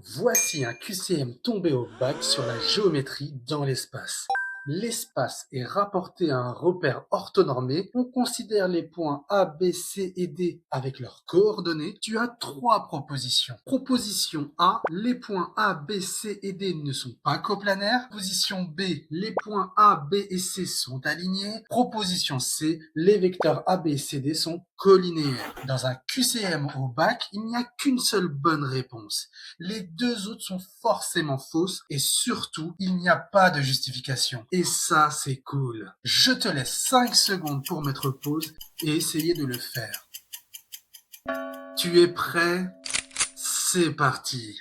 Voici un QCM tombé au bac sur la géométrie dans l'espace. L'espace est rapporté à un repère orthonormé. On considère les points A, B, C et D avec leurs coordonnées. Tu as trois propositions. Proposition A, les points A, B, C et D ne sont pas coplanaires. Proposition B, les points A, B et C sont alignés. Proposition C, les vecteurs A, B et C, D sont collinéaires. Dans un QCM au bac, il n'y a qu'une seule bonne réponse. Les deux autres sont forcément fausses et surtout, il n'y a pas de justification. Et ça, c'est cool. Je te laisse 5 secondes pour mettre pause et essayer de le faire. Tu es prêt? C'est parti.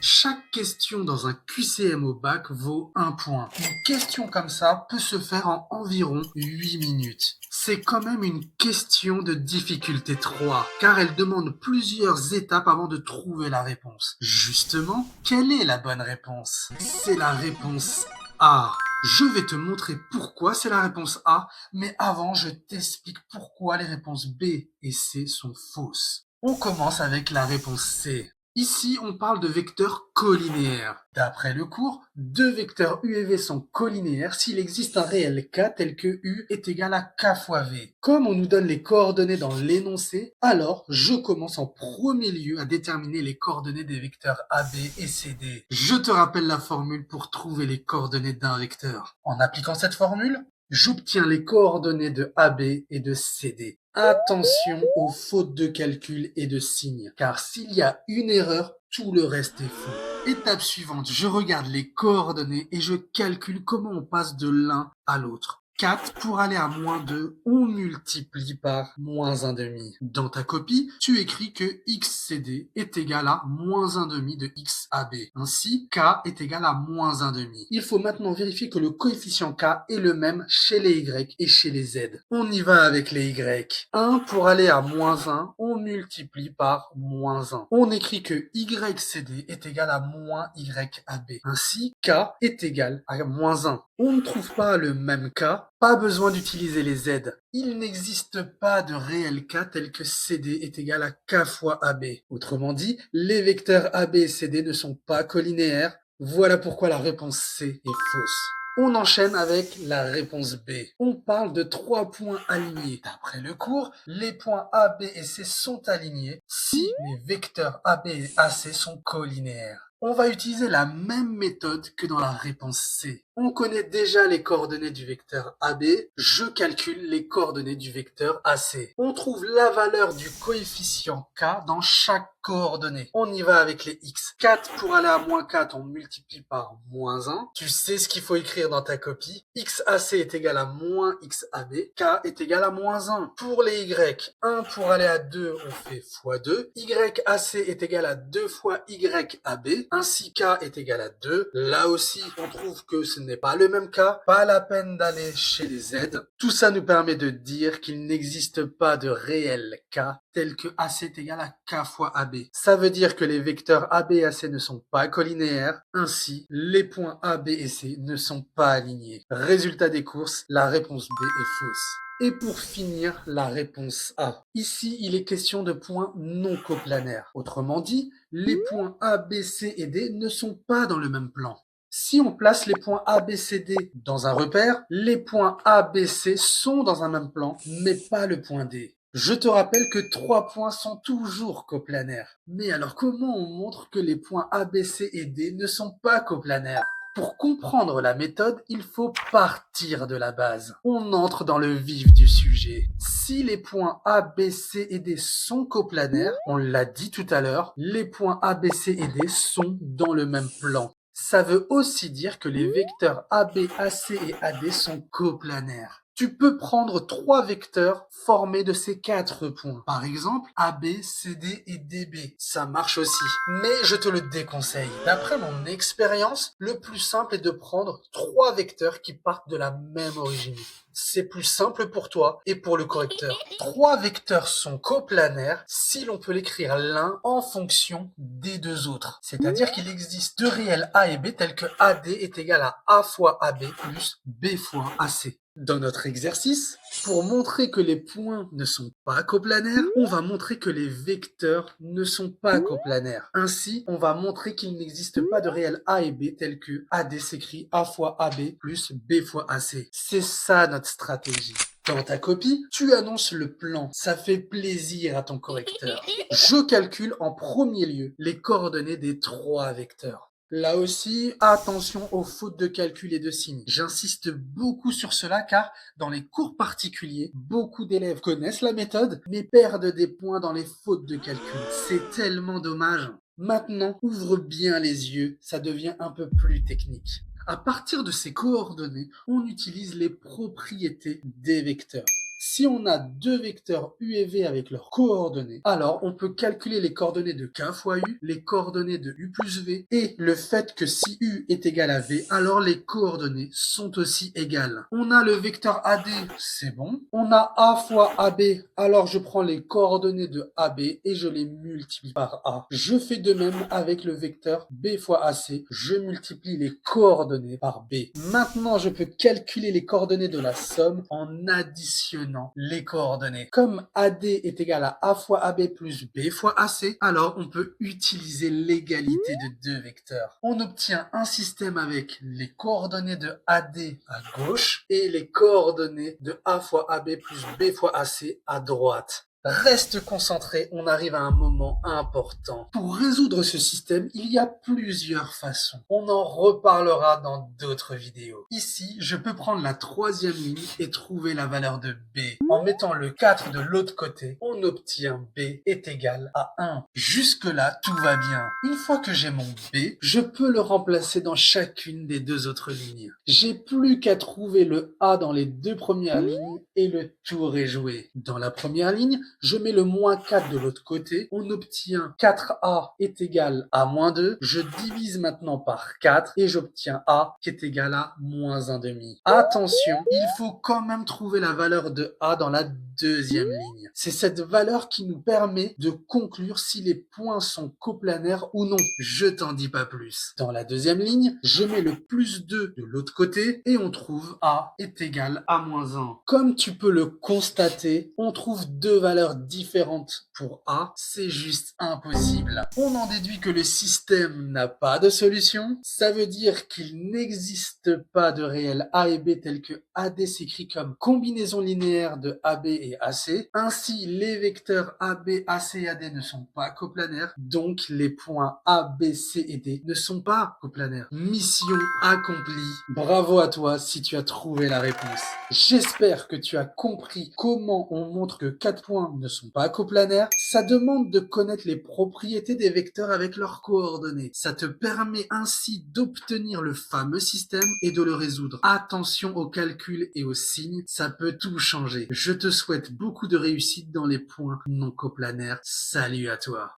Chaque question dans un QCM au bac vaut 1 point. Une question comme ça peut se faire en environ 8 minutes. C'est quand même une question de difficulté 3, car elle demande plusieurs étapes avant de trouver la réponse. Justement, quelle est la bonne réponse? C'est la réponse A. Je vais te montrer pourquoi c'est la réponse A, mais avant je t'explique pourquoi les réponses B et C sont fausses. On commence avec la réponse C. Ici, on parle de vecteurs collinéaires. D'après le cours, deux vecteurs U et V sont collinéaires s'il existe un réel K tel que U est égal à K fois V. Comme on nous donne les coordonnées dans l'énoncé, alors je commence en premier lieu à déterminer les coordonnées des vecteurs AB et CD. Je te rappelle la formule pour trouver les coordonnées d'un vecteur. En appliquant cette formule, j'obtiens les coordonnées de AB et de CD. Attention aux fautes de calcul et de signes, car s'il y a une erreur, tout le reste est faux. Étape suivante, je regarde les coordonnées et je calcule comment on passe de l'un à l'autre. 4 pour aller à moins 2, on multiplie par moins 1,5. Dans ta copie, tu écris que XCD est égal à moins 1,5 de XAB. Ainsi, K est égal à moins 1,5. Il faut maintenant vérifier que le coefficient K est le même chez les Y et chez les Z. On y va avec les Y. 1 pour aller à moins 1, on multiplie par moins 1. On écrit que YCD est égal à moins YAB. Ainsi, K est égal à moins 1. On ne trouve pas le même K, pas besoin d'utiliser les Z. Il n'existe pas de réel K tel que CD est égal à K fois AB. Autrement dit, les vecteurs AB et CD ne sont pas collinéaires. Voilà pourquoi la réponse C est fausse. On enchaîne avec la réponse B. On parle de 3 points alignés. D'après le cours, les points A, B et C sont alignés si les vecteurs AB et AC sont collinéaires. On va utiliser la même méthode que dans la réponse C. On connaît déjà les coordonnées du vecteur AB, je calcule les coordonnées du vecteur AC. On trouve la valeur du coefficient K dans chaque coordonnée. On y va avec les X. 4 pour aller à moins 4, on multiplie par moins 1. Tu sais ce qu'il faut écrire dans ta copie. XAC est égal à moins XAB. K est égal à moins 1. Pour les Y, 1 pour aller à 2, on fait fois 2. YAC est égal à 2 fois YAB. Ainsi, K est égal à 2. Là aussi, on trouve que ce n'est pas le même cas. Pas la peine d'aller chez les Z. Tout ça nous permet de dire qu'il n'existe pas de réel K tel que AC est égal à K fois AB. Ça veut dire que les vecteurs AB et AC ne sont pas collinéaires. Ainsi, les points AB et C ne sont pas alignés. Résultat des courses, la réponse B est fausse. Et pour finir, la réponse A. Ici, il est question de points non coplanaires. Autrement dit, les points A, B, C et D ne sont pas dans le même plan. Si on place les points A, B, C, D dans un repère, les points A, B, C sont dans un même plan, mais pas le point D. Je te rappelle que 3 points sont toujours coplanaires. Mais alors comment on montre que les points A, B, C et D ne sont pas coplanaires? Pour comprendre la méthode, il faut partir de la base. On entre dans le vif du sujet. Si les points A, B, C et D sont coplanaires, on l'a dit tout à l'heure, les points A, B, C et D sont dans le même plan. Ça veut aussi dire que les vecteurs AB, AC et AD sont coplanaires. Tu peux prendre 3 vecteurs formés de ces 4 points. Par exemple, AB, CD et DB. Ça marche aussi. Mais je te le déconseille. D'après mon expérience, le plus simple est de prendre 3 vecteurs qui partent de la même origine. C'est plus simple pour toi et pour le correcteur. 3 vecteurs sont coplanaires si l'on peut l'écrire l'un en fonction des deux autres. C'est-à-dire qu'il existe deux réels A et B tels que AD est égal à A fois AB plus B fois AC. Dans notre exercice, pour montrer que les points ne sont pas coplanaires, on va montrer que les vecteurs ne sont pas coplanaires. Ainsi, on va montrer qu'il n'existe pas de réel A et B tel que AD s'écrit A fois AB plus B fois AC. C'est ça notre stratégie. Dans ta copie, tu annonces le plan. Ça fait plaisir à ton correcteur. Je calcule en premier lieu les coordonnées des 3 vecteurs. Là aussi, attention aux fautes de calcul et de signes. J'insiste beaucoup sur cela car dans les cours particuliers, beaucoup d'élèves connaissent la méthode mais perdent des points dans les fautes de calcul. C'est tellement dommage. Maintenant, ouvre bien les yeux, ça devient un peu plus technique. À partir de ces coordonnées, on utilise les propriétés des vecteurs. Si on a deux vecteurs u et v avec leurs coordonnées, alors on peut calculer les coordonnées de k fois u, les coordonnées de u plus v, et le fait que si u est égal à v, alors les coordonnées sont aussi égales. On a le vecteur AD, c'est bon. On a a fois AB, alors je prends les coordonnées de AB et je les multiplie par a. Je fais de même avec le vecteur b fois AC, je multiplie les coordonnées par b. Maintenant, je peux calculer les coordonnées de la somme en additionnant les coordonnées. Comme AD est égal à A fois AB plus B fois AC, alors on peut utiliser l'égalité de deux vecteurs. On obtient un système avec les coordonnées de AD à gauche et les coordonnées de A fois AB plus B fois AC à droite. Reste concentré, on arrive à un moment important. Pour résoudre ce système, il y a plusieurs façons. On en reparlera dans d'autres vidéos. Ici, je peux prendre la troisième ligne et trouver la valeur de B. En mettant le 4 de l'autre côté, on obtient B est égal à 1. Jusque-là, tout va bien. Une fois que j'ai mon B, je peux le remplacer dans chacune des deux autres lignes. J'ai plus qu'à trouver le A dans les deux premières lignes et le tour est joué. Dans la première ligne, je mets le moins 4 de l'autre côté, on obtient 4a est égal à moins 2, je divise maintenant par 4 et j'obtiens a qui est égal à moins 1 demi. Attention, il faut quand même trouver la valeur de a dans la deuxième ligne. C'est cette valeur qui nous permet de conclure si les points sont coplanaires ou non. Je t'en dis pas plus. Dans la deuxième ligne, je mets le plus 2 de l'autre côté et on trouve a est égal à moins 1. Comme tu peux le constater, on trouve deux valeurs différentes pour a, c'est juste impossible. On en déduit que le système n'a pas de solution. Ça veut dire qu'il n'existe pas de réel a et b tel que AD s'écrit comme combinaison linéaire de AB et AC. Ainsi, les vecteurs AB, AC et AD ne sont pas coplanaires, donc les points A, B, C et D ne sont pas coplanaires. Mission accomplie. Bravo à toi si tu as trouvé la réponse. J'espère que tu as compris comment on montre que 4 points ne sont pas coplanaires. Ça demande de connaître les propriétés des vecteurs avec leurs coordonnées. Ça te permet ainsi d'obtenir le fameux système et de le résoudre. Attention aux calculs et aux signes, ça peut tout changer. Je te souhaite beaucoup de réussite dans les points non coplanaires. Salut à toi!